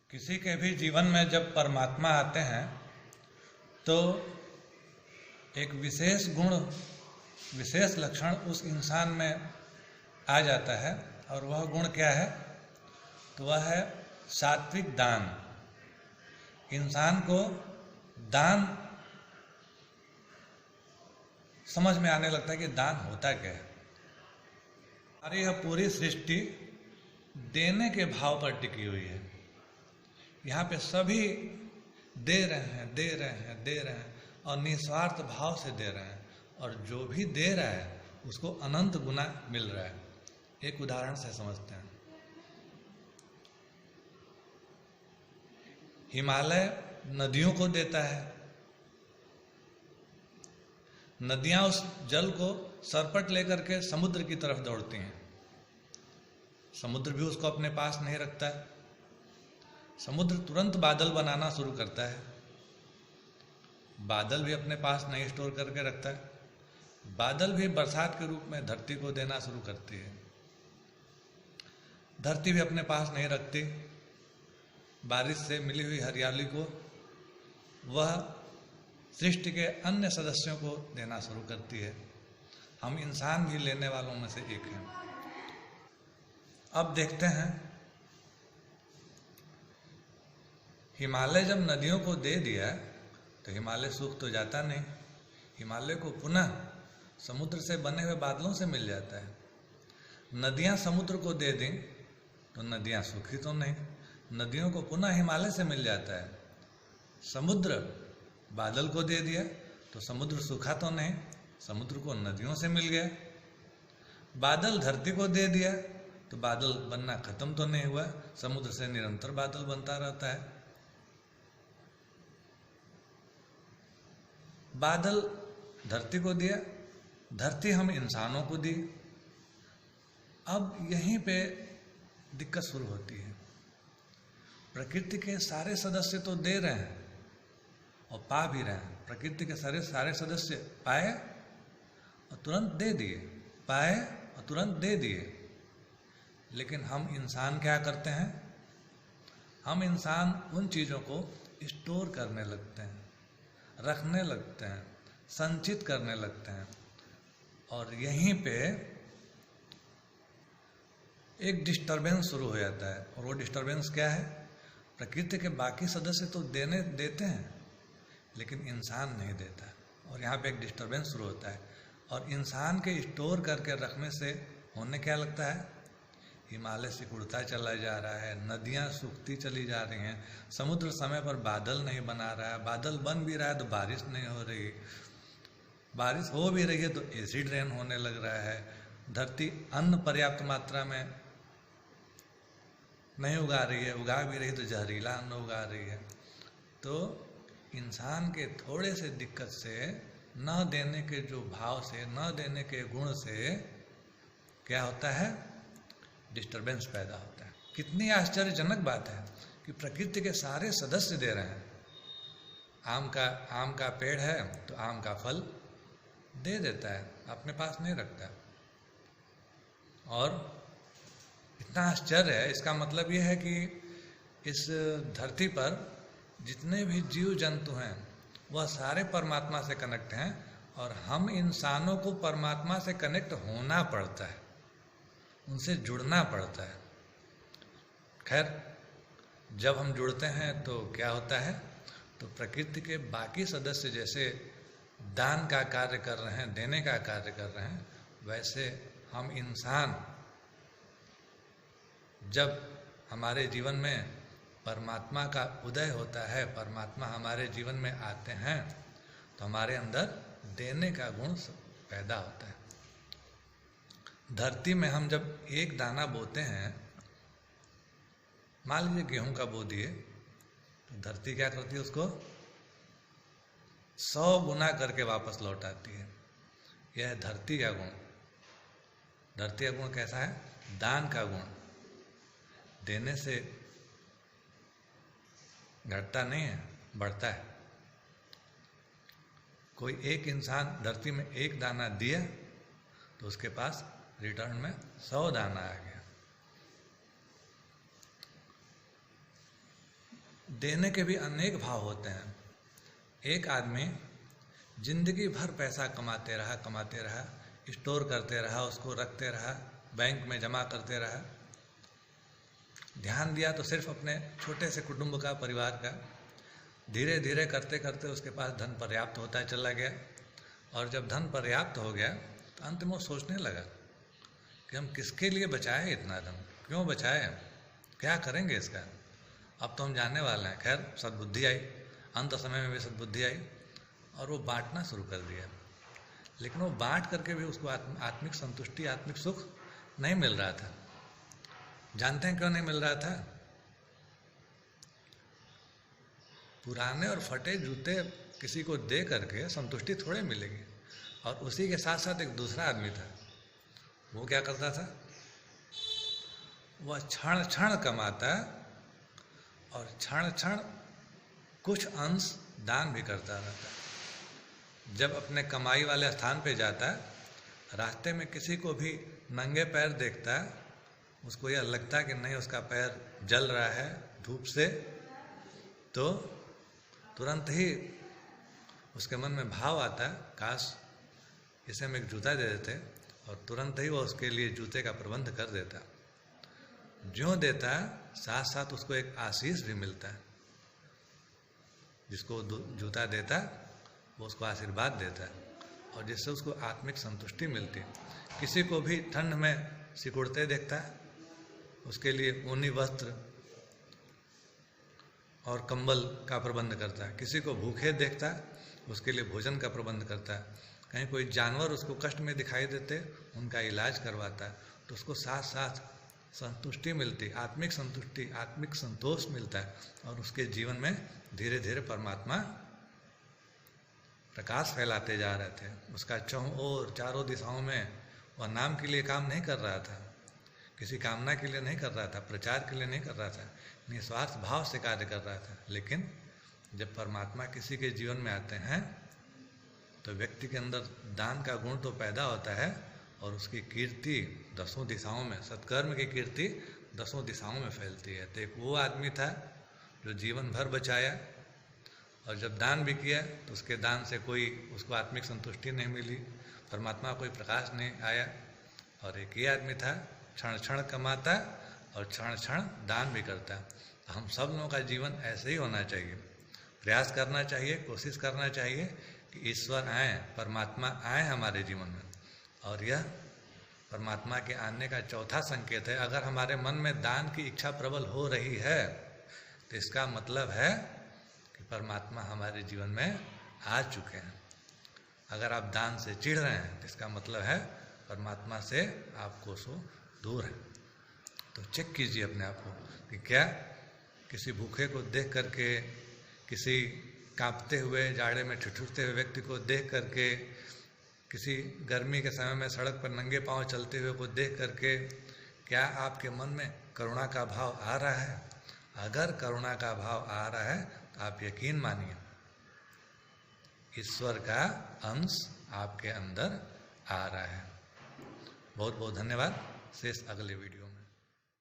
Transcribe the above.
किसी के भी जीवन में जब परमात्मा आते हैं तो एक विशेष गुण, विशेष लक्षण उस इंसान में आ जाता है। और वह गुण क्या है? तो वह है सात्विक दान। इंसान को दान समझ में आने लगता है कि दान होता क्या है। हमारी यह पूरी सृष्टि देने के भाव पर टिकी हुई है। यहाँ पे सभी दे रहे हैं, दे रहे हैं, दे रहे हैं और निस्वार्थ भाव से दे रहे हैं, और जो भी दे रहा है उसको अनंत गुना मिल रहा है। एक उदाहरण से समझते हैं। हिमालय नदियों को देता है। नदियां उस जल को सरपट लेकर के समुद्र की तरफ दौड़ती हैं। समुद्र भी उसको अपने पास नहीं रखता है। समुद्र तुरंत बादल बनाना शुरू करता है। बादल भी अपने पास नहीं स्टोर करके रखता है। बादल भी बरसात के रूप में धरती को देना शुरू करती है। धरती भी अपने पास नहीं रखती। बारिश से मिली हुई हरियाली को वह सृष्टि के अन्य सदस्यों को देना शुरू करती है। हम इंसान भी लेने वालों में से एक हैं। अब देखते हैं, हिमालय जब नदियों को दे दिया तो हिमालय सूख तो जाता नहीं। हिमालय को पुनः समुद्र से बने हुए बादलों से मिल जाता है। नदियां समुद्र को दे दें तो नदियां सूखी तो नहीं। नदियों को पुनः हिमालय से मिल जाता है। समुद्र बादल को दे दिया तो समुद्र सूखा तो नहीं, समुद्र को नदियों से मिल गया। बादल धरती को दे दिया तो बादल बनना खत्म तो नहीं हुआ, समुद्र से निरंतर बादल बनता रहता है। बादल धरती को दिया, धरती हम इंसानों को दी। अब यहीं पे दिक्कत शुरू होती है। प्रकृति के सारे सदस्य तो दे रहे हैं और पा भी रहे हैं। प्रकृति के सारे सदस्य पाए और तुरंत दे दिए, पाए और तुरंत दे दिए। लेकिन हम इंसान क्या करते हैं? हम इंसान उन चीज़ों को स्टोर करने लगते हैं, रखने लगते हैं, संचित करने लगते हैं। और यहीं पे एक डिस्टरबेंस शुरू हो जाता है। और वो डिस्टरबेंस क्या है? प्रकृति के बाकी सदस्य तो देते हैं लेकिन इंसान नहीं देता। और यहाँ पे एक डिस्टरबेंस शुरू होता है। और इंसान के स्टोर करके रखने से होने क्या लगता है? हिमालय सिकुड़ता चला जा रहा है, नदियाँ सूखती चली जा रही हैं, समुद्र समय पर बादल नहीं बना रहा है, बादल बन भी रहा है तो बारिश नहीं हो रही, बारिश हो भी रही है तो एसिड रेन होने लग रहा है, धरती अन्न पर्याप्त मात्रा में नहीं उगा रही है, उगा भी रही तो जहरीला अन्न उगा रही है। तो इंसान के थोड़े से दिक्कत से, न देने के जो भाव से, न देने के गुण से क्या होता है? डिस्टरबेंस पैदा होता है। कितनी आश्चर्यजनक बात है कि प्रकृति के सारे सदस्य दे रहे हैं। आम का पेड़ है तो आम का फल दे देता है, अपने पास नहीं रखता। और इतना आश्चर्य है, इसका मतलब यह है कि इस धरती पर जितने भी जीव जंतु हैं वह सारे परमात्मा से कनेक्ट हैं। और हम इंसानों को परमात्मा से कनेक्ट होना पड़ता है, उनसे जुड़ना पड़ता है। खैर, जब हम जुड़ते हैं तो क्या होता है? तो प्रकृति के बाकी सदस्य जैसे दान का कार्य कर रहे हैं, देने का कार्य कर रहे हैं, वैसे हम इंसान जब हमारे जीवन में परमात्मा का उदय होता है, परमात्मा हमारे जीवन में आते हैं, तो हमारे अंदर देने का गुण पैदा होता है। धरती में हम जब एक दाना बोते हैं, मान लीजिए गेहूं का बो दिए, तो धरती क्या करती है? उसको 100 गुना करके वापस लौटाती है। यह है धरती का गुण। धरती का गुण कैसा है? दान का गुण। देने से घटता नहीं है, बढ़ता है। कोई एक इंसान धरती में एक दाना दिया तो उसके पास रिटर्न में 100 दाना आ गया। देने के भी अनेक भाव होते हैं। एक आदमी जिंदगी भर पैसा कमाते रहा, स्टोर करते रहा, उसको रखते रहा, बैंक में जमा करते रहा, ध्यान दिया तो सिर्फ अपने छोटे से कुटुंब का, परिवार का। धीरे धीरे करते करते उसके पास धन पर्याप्त होता चला गया, और जब धन पर्याप्त हो गया तो अंत में वो सोचने लगा कि हम किसके लिए बचाएं इतना धन, क्यों बचाएं, क्या करेंगे इसका, अब तो हम जाने वाले हैं। खैर सद्बुद्धि आई, अंत समय में भी सद्बुद्धि आई और वो बांटना शुरू कर दिया। लेकिन वो बांट करके भी उसको आत्मिक संतुष्टि, आत्मिक सुख नहीं मिल रहा था। जानते हैं क्यों नहीं मिल रहा था? पुराने और फटे जूते किसी को दे करके संतुष्टि थोड़े मिलेगी। और उसी के साथ साथ एक दूसरा आदमी था, वो क्या करता था, वह क्षण क्षण कमाता और क्षण क्षण कुछ अंश दान भी करता रहता। जब अपने कमाई वाले स्थान पे जाता, रास्ते में किसी को भी नंगे पैर देखता, उसको यह लगता कि नहीं उसका पैर जल रहा है धूप से, तो तुरंत ही उसके मन में भाव आता, काश इसे हम एक जूता दे देते, और तुरंत ही वो उसके लिए जूते का प्रबंध कर देता। ज्यों देता साथ साथ उसको एक आशीष भी मिलता है। जिसको जूता देता वो उसको आशीर्वाद देता है, और जिससे उसको आत्मिक संतुष्टि मिलती है। किसी को भी ठंड में सिकुड़ते देखता है, उसके लिए ऊनी वस्त्र और कंबल का प्रबंध करता है। किसी को भूखे देखता है, उसके लिए भोजन का प्रबंध करता है। कहीं कोई जानवर उसको कष्ट में दिखाई देते, उनका इलाज करवाता है, तो उसको साथ साथ संतुष्टि मिलती, आत्मिक संतुष्टि, आत्मिक संतोष मिलता है, और उसके जीवन में धीरे धीरे परमात्मा प्रकाश फैलाते जा रहे थे। उसका ओर चारों दिशाओं में वह नाम के लिए काम नहीं कर रहा था, किसी कामना के लिए नहीं कर रहा था, प्रचार के लिए नहीं कर रहा था, निस्वार्थ भाव से कार्य कर रहा था। लेकिन जब परमात्मा किसी के जीवन में आते हैं तो व्यक्ति के अंदर दान का गुण तो पैदा होता है, और उसकी कीर्ति दसों दिशाओं में, सत्कर्म की कीर्ति दसों दिशाओं में फैलती है। तो एक वो आदमी था जो जीवन भर बचाया, और जब दान भी किया तो उसके दान से कोई उसको आत्मिक संतुष्टि नहीं मिली, परमात्मा कोई प्रकाश नहीं आया। और एक ये आदमी था, क्षण क्षण कमाता और क्षण क्षण दान भी करता। हम सब लोगों का जीवन ऐसे ही होना चाहिए। प्रयास करना चाहिए, कोशिश करना चाहिए कि ईश्वर आए, परमात्मा आए हमारे जीवन में। और यह परमात्मा के आने का चौथा संकेत है। अगर हमारे मन में दान की इच्छा प्रबल हो रही है तो इसका मतलब है कि परमात्मा हमारे जीवन में आ चुके हैं। अगर आप दान से चिढ़ रहे हैं तो इसका मतलब है परमात्मा से आप कोसों दूर हैं। तो चेक कीजिए अपने आप को कि क्या किसी भूखे को देख करके, किसी कांपते हुए, जाड़े में ठिठुरते हुए व्यक्ति को देख करके, किसी गर्मी के समय में सड़क पर नंगे पांव चलते हुए को देख करके, क्या आपके मन में करुणा का भाव आ रहा है? अगर करुणा का भाव आ रहा है तो आप यकीन मानिए ईश्वर का अंश आपके अंदर आ रहा है। बहुत बहुत धन्यवाद। शेष अगले वीडियो